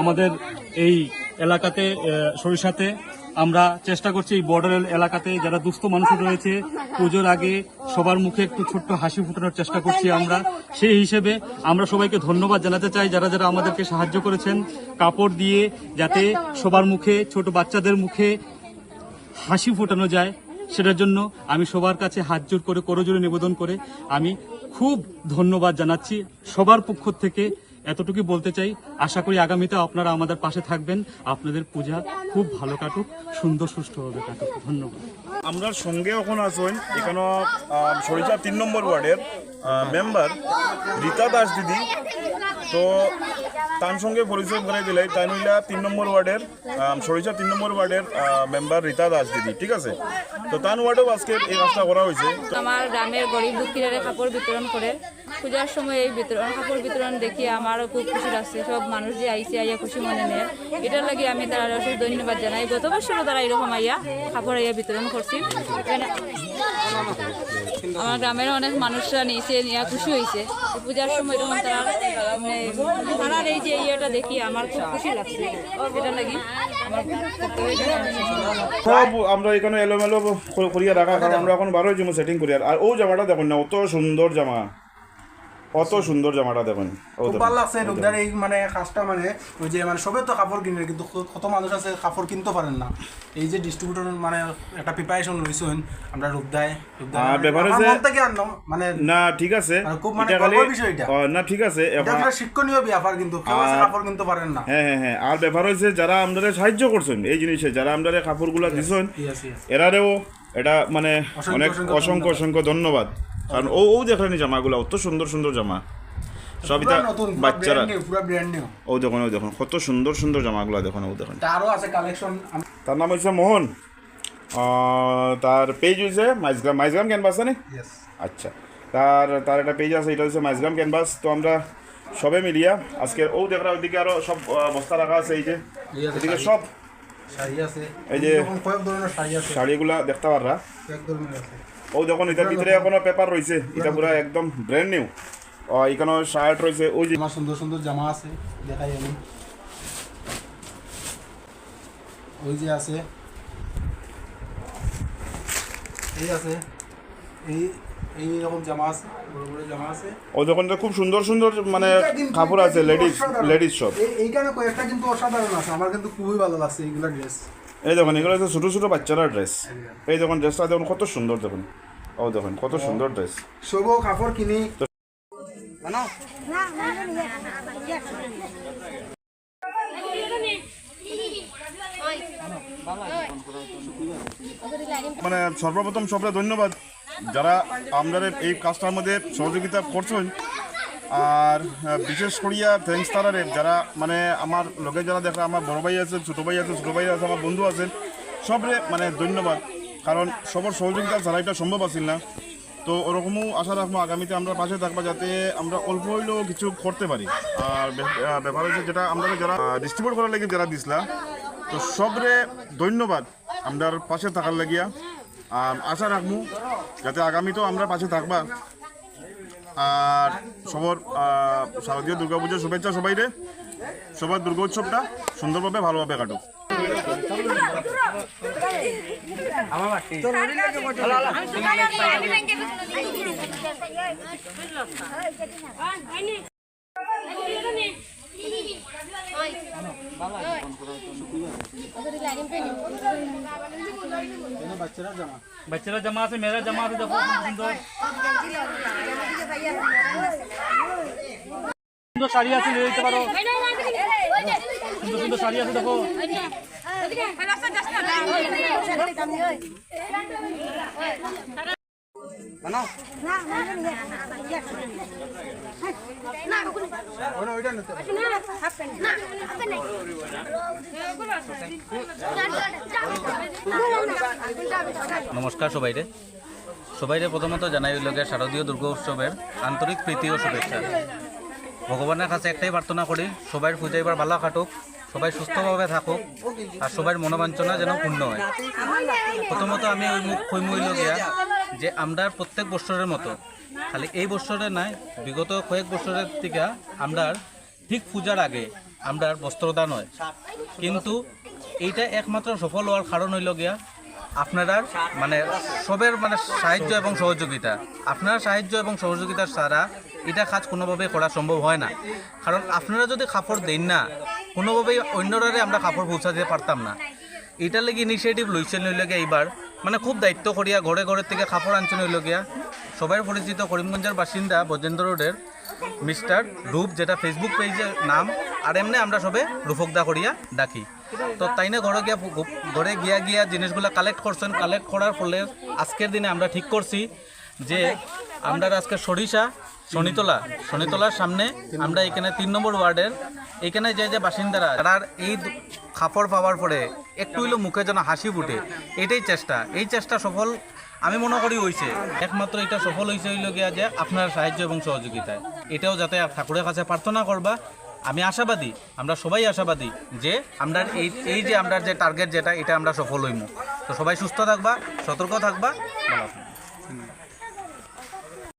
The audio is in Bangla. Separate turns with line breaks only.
আমাদের এই এলাকাতে সরিষাতে আমরা চেষ্টা করছি এই বর্ডার এলাকাতে যারা দুস্থ মানুষ রয়েছে পুজোর আগে সবার মুখে একটু ছোট্ট হাসি ফোটানোর চেষ্টা করছি আমরা। সেই হিসেবে আমরা সবাইকে ধন্যবাদ জানাতে চাই যারা যারা আমাদেরকে সাহায্য করেছেন কাপড় দিয়ে, যাতে সবার মুখে ছোট বাচ্চাদের মুখে হাসি ফোটানো যায়। সেটার জন্য আমি সবার কাছে হাত জোর করে করজোড়ে নিবেদন করে আমি খুব ধন্যবাদ জানাচ্ছি সবার পক্ষ থেকে। এতটুকু বলতে চাই, আশা করি আগামীতে আপনারা আমাদের পাশে থাকবেন, আপনাদের পূজা খুব ভালো কাটুক, সুন্দর সুষ্ঠুভাবে কাটুক। ধন্যবাদ।
আমরা সঙ্গে এখন আছেন এখানে সরিষা 3 নম্বর ওয়ার্ডের মেম্বার রীতা দাস দিদি। তো তার সঙ্গে পরিচয় করে দিলে তাই নইলা 3 নম্বর ওয়ার্ডের সরিষা 3 নম্বর ওয়ার্ডের মেম্বার রীতা দাস দিদি, ঠিক আছে। তো তার ওয়ার্ডেও আজকে এই কাজটা করা হয়েছে।
আমার গ্রামের গরিব দুঃখীরা কাপড় বিতরণ করে পূজার সময় এই কাপড় বিতরণ দেখি আমারও খুব খুশি লাগছে। সব মানুষ যে আইসে আইয়া খুশি মনে নেয়, এটার লাগে আমি তারা অশেষ ধন্যবাদ জানাই। গত বছরও তারা এরকম আইয়া কাপড় আইয়া বিতরণ করছি। আমার গ্রামের অনেক মানুষরা নিয়েছে, নিয়ে খুশি হয়েছে। পূজার সময় এরকম তারার এই যে ইয়েটা দেখি আমার খুব খুশি লাগছে। এটা লাগি
সব আমরা এখানে এলোমেলো করিয়া রাখা, কারণ আমরা এখন 12 জমা সেটিং করি। আর ও জামাটা দেখুন না, অত সুন্দর জামা, কত সুন্দর জামাটা দেখুন।
খুব ভালো লাগছে রূপদার এই মানে কাজটা। মানে ওই যে মানে সবে তো কাপড় কিনে, কিন্তু কত মানুষ আছে কাপড় কিনতে পারেন না। এই যে ডিস্ট্রিবিউটর মানে একটা প্রিপারেশন রয়েছেন আমরা রূপদায় মানে
না, ঠিক আছে,
খুব মানে গর্বের বিষয় এটা।
না ঠিক আছে,
এটা শিক্ষণীয় ব্যাপার, কিন্তু কেউ আছে কাপড় কিনতে পারেন না।
হ্যাঁ হ্যাঁ হ্যাঁ। আর ব্যাপার হয়েছে যারা আমাদের সাহায্য করছেন এই জিনিসে, যারা আমাদের কাপড়গুলো দিচ্ছেন, এরারেও এটা মানে অনেক অসংখ্য অসংখ্য ধন্যবাদ। কারণ ও দেখলেনি জামাগুলো, অত সুন্দর সুন্দর জামা, সব এটা বাচ্চারা। ও দেখুন, ও দেখুন কত সুন্দর সুন্দর জামাগুলো দেখুন, ও দেখুন। তার নাম হচ্ছে মোহন, তার পেজ হয়েছে মাইজগ্রাম ক্যানভাস না? আচ্ছা, তার একটা পেজ আছে, এটা হচ্ছে মাইজগ্রাম ক্যানভাস। তো আমরা সবে মিলিয়া আজকে ও দেখরা ওইদিকে আরো সব বস্তা রাখা আছে, এই যে এদিকে সব এই যে শাড়িগুলা দেখতে পাররা। ও যখন এটার ভিতরে এখনো পেপার রয়েছে, এটা পুরো একদম ব্র্যান্ড নিউ। এখানে শার্ট রয়েছে, ওই যে
সুন্দর সুন্দর জামা আছে, দেখাই আমি। ওই যে আছে, এই আছে, এই রকম জামা আছে, বড় বড় জামা আছে।
ও যখন খুব সুন্দর সুন্দর মানে কাপড় আছে, লেডিস সব।
এইখানে কয়েকটা কিন্তু অসাধারণ আছে, আমার কিন্তু খুবই ভালো লাগছে এইগুলা ড্রেস।
এই দেখুন, এগুলো হচ্ছে ছোটো ছোটো বাচ্চারা ড্রেস। এই দেখুন ড্রেসটা দেখুন কত সুন্দর, দেখুন ও দেখুন কত সুন্দর ড্রেস।
সব কাপড় কিনি
মানে সর্বপ্রথম সবরে ধন্যবাদ যারা আমাদের এই কাজটার মধ্যে সহযোগিতা করছেন। আর বিশেষ করিয়া থ্যাংকস তারারে যারা মানে আমার লগে যারা দেখে, আমার বড় ভাই আছে, ছোটো ভাই আছে, আমার বন্ধু আছেন, সবরে মানে ধন্যবাদ। কারণ সবার সহযোগিতা ছাড়া এটা সম্ভব আছিল না। তো ওরকমও আশা রাখবো আগামীতে আমরা পাশে থাকবো, যাতে আমরা অল্প হইলেও কিছু করতে পারি। আর ব্যাপার হচ্ছে যেটা আমরা যারা ডিস্ট্রিবিউট করার লাগে যারা দিছিলা, তো সবরে ধন্যবাদ আমরা পাশে থাকার লাগিয়া। আশা রাখবো যাতে আগামীতেও আমরা পাশে থাকবা। আর সবার শারদীয় দুর্গাপুজোর শুভেচ্ছা সবাইরে। সবার দুর্গা উৎসবটা সুন্দরভাবে ভালোভাবে কাটুক।
বাচ্চারা জামা আছে, মেয়েরা জামা আছে, দেখো সুন্দর সুন্দর শাড়ি আছে, নিয়ে যেতে পারো। সুন্দর সুন্দর শাড়ি আছে, দেখো।
নমস্কার সবাইরে প্রথমত জানাই লোকের শারদীয় দুর্গা উৎসবের আন্তরিক প্রীতি ও শুভেচ্ছা। ভগবানের কাছে একটাই প্রার্থনা করি, সবাই পূজা এবার ভালো কাটুক, সবাই সুস্থভাবে থাকুক, আর সবার মনোবাঞ্ছনা যেন পূর্ণ হয়। প্রথমত আমি ওই মুখ কইমইল গিয়া যে আমরা প্রত্যেক বছরের মতো খালি এই বছরে নাই, বিগত কয়েক বছরের থেকে আমরা ঠিক পূজার আগে আমরা বস্ত্রদান হয়, কিন্তু এইটা একমাত্র সফল হওয়ার কারণ হইল গিয়া আপনারা মানে সবের মানে সাহায্য এবং সহযোগিতা। আপনারা সাহায্য এবং সহযোগিতা ছাড়া এটা কাজ কোনোভাবেই করা সম্ভব হয় না। কারণ আপনারা যদি কাপড় দেন না, কোনোভাবেই অন্যরারে আমরা কাপড় পৌঁছাতে পারতাম না। এটার লেগে ইনিশিয়েটিভ লইছেন হইলগিয়া এইবার মানে খুব দায়িত্ব করিয়া ঘরে ঘরের থেকে কাপড় আনছেন হইলগিয়া সবাই পরিচিত করিমগঞ্জের বাসিন্দা বজেন্দ্র রোডের মিস্টার রূপ, যেটা ফেসবুক পেজের নাম, আর এমনি আমরা সবে রূপকদা করিয়া ডাকি। তো তাই না ঘরে গিয়া জিনিসগুলো কালেক্ট করছেন। কালেক্ট করার ফলে আজকের দিনে আমরা ঠিক করছি যে আমরা আজকে শনিতলার সামনে আমরা এখানে 3 নম্বর ওয়ার্ডের এখানে যে বাসিন্দারা তারা এই কাপড় পাওয়ার পরে একটু হইলেও মুখে যেন হাসি ফুটে, এটাই চেষ্টা। এই চেষ্টা সফল আমি মনে করি হয়েছে। একমাত্র এটা সফল হয়েছে হইল গিয়া যে আপনার সাহায্য এবং সহযোগিতায়। এটাও যাতে ঠাকুরের কাছে প্রার্থনা করবা। আমি আশাবাদী, আমরা সবাই আশাবাদী যে আমরা এই যে আমরা যে টার্গেট যেটা এটা আমরা সফল হইমু। তো সবাই সুস্থ থাকবা, সতর্ক থাকবা। ভালো থাকবা।